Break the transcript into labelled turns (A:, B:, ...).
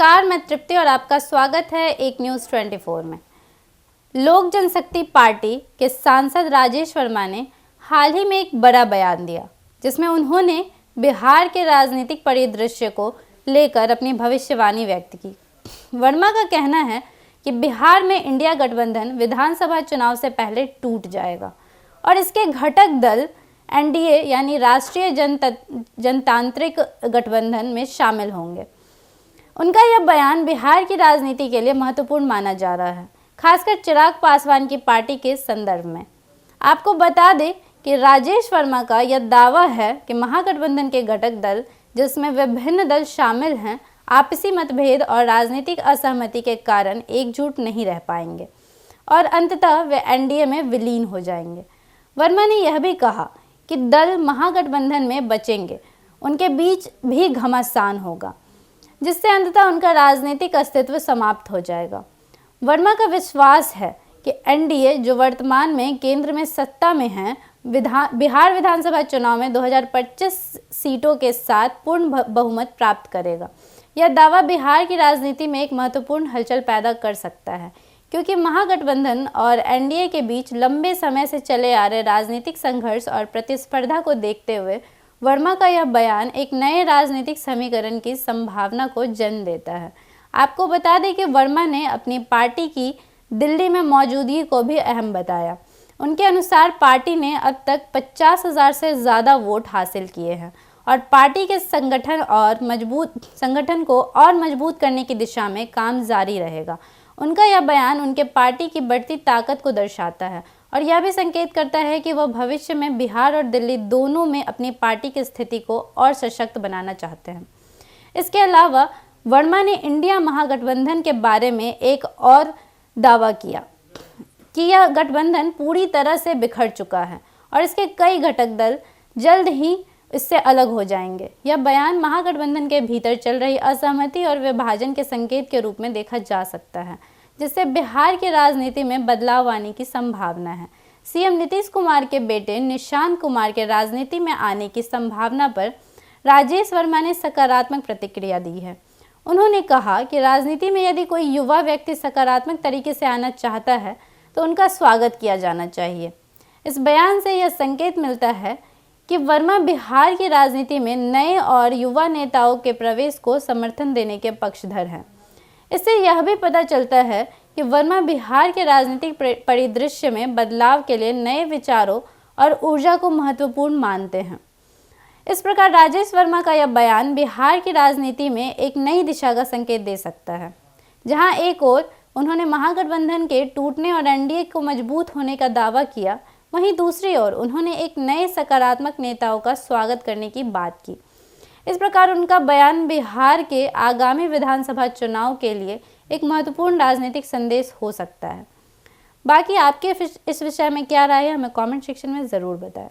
A: नमस्कार, मैं तृप्ति और आपका स्वागत है एक न्यूज़ 24 में। लोक जनशक्ति पार्टी के सांसद राजेश वर्मा ने हाल ही में एक बड़ा बयान दिया, जिसमें उन्होंने बिहार के राजनीतिक परिदृश्य को लेकर अपनी भविष्यवाणी व्यक्त की। वर्मा का कहना है कि बिहार में इंडिया गठबंधन विधानसभा चुनाव से पहले टूट जाएगा और इसके घटक दल एनडीए यानी राष्ट्रीय जनतांत्रिक गठबंधन में शामिल होंगे। उनका यह बयान बिहार की राजनीति के लिए महत्वपूर्ण माना जा रहा है, खासकर चिराग पासवान की पार्टी के संदर्भ में। आपको बता दें कि राजेश वर्मा का यह दावा है कि महागठबंधन के घटक दल, जिसमें विभिन्न दल शामिल हैं, आपसी मतभेद और राजनीतिक असहमति के कारण एकजुट नहीं रह पाएंगे और अंततः वे एनडीए में विलीन हो जाएंगे। वर्मा ने यह भी कहा कि दल महागठबंधन में बचेंगे, उनके बीच भी घमासान होगा, जिससे अंततः उनका राजनीतिक अस्तित्व समाप्त हो जाएगा। वर्मा का विश्वास है कि एनडीए, जो वर्तमान में केंद्र में सत्ता में है, बिहार विधानसभा चुनाव में 2025 सीटों के साथ पूर्ण बहुमत प्राप्त करेगा। यह दावा बिहार की राजनीति में एक महत्वपूर्ण हलचल पैदा कर सकता है, क्योंकि महागठबंधन और एनडीए के बीच लंबे समय से चले आ रहे राजनीतिक संघर्ष और प्रतिस्पर्धा को देखते हुए वर्मा का यह बयान एक नए राजनीतिक समीकरण की संभावना को जन्म देता है। आपको बता दें कि वर्मा ने अपनी पार्टी की दिल्ली में मौजूदगी को भी अहम बताया। उनके अनुसार पार्टी ने अब तक 50,000 से ज़्यादा वोट हासिल किए हैं और पार्टी के संगठन को और मजबूत करने की दिशा में काम जारी रहेगा। उनका यह बयान उनके पार्टी की बढ़ती ताकत को दर्शाता है और यह भी संकेत करता है कि वह भविष्य में बिहार और दिल्ली दोनों में अपनी पार्टी की स्थिति को और सशक्त बनाना चाहते हैं। इसके अलावा वर्मा ने इंडिया महागठबंधन के बारे में एक और दावा किया कि यह गठबंधन पूरी तरह से बिखर चुका है और इसके कई घटक दल जल्द ही इससे अलग हो जाएंगे। यह बयान महागठबंधन के भीतर चल रही असहमति और विभाजन के संकेत के रूप में देखा जा सकता है, जिससे बिहार की राजनीति में बदलाव आने की संभावना है। सीएम नीतीश कुमार के बेटे निशांत कुमार के राजनीति में आने की संभावना पर राजेश वर्मा ने सकारात्मक प्रतिक्रिया दी है। उन्होंने कहा कि राजनीति में यदि कोई युवा व्यक्ति सकारात्मक तरीके से आना चाहता है तो उनका स्वागत किया जाना चाहिए। इस बयान से यह संकेत मिलता है कि वर्मा बिहार की राजनीति में नए और युवा नेताओं के प्रवेश को समर्थन देने के पक्षधर हैं। इससे यह भी पता चलता है कि वर्मा बिहार के राजनीतिक परिदृश्य में बदलाव के लिए नए विचारों और ऊर्जा को महत्वपूर्ण मानते हैं। इस प्रकार राजेश वर्मा का यह बयान बिहार की राजनीति में एक नई दिशा का संकेत दे सकता है। जहां एक ओर उन्होंने महागठबंधन के टूटने और एनडीए को मजबूत होने का दावा किया, वहीं दूसरी ओर उन्होंने एक नए सकारात्मक नेताओं का स्वागत करने की बात की। इस प्रकार उनका बयान बिहार के आगामी विधानसभा चुनाव के लिए एक महत्वपूर्ण राजनीतिक संदेश हो सकता है। बाकी आपके इस विषय में क्या राय है, हमें कमेंट सेक्शन में ज़रूर बताएं।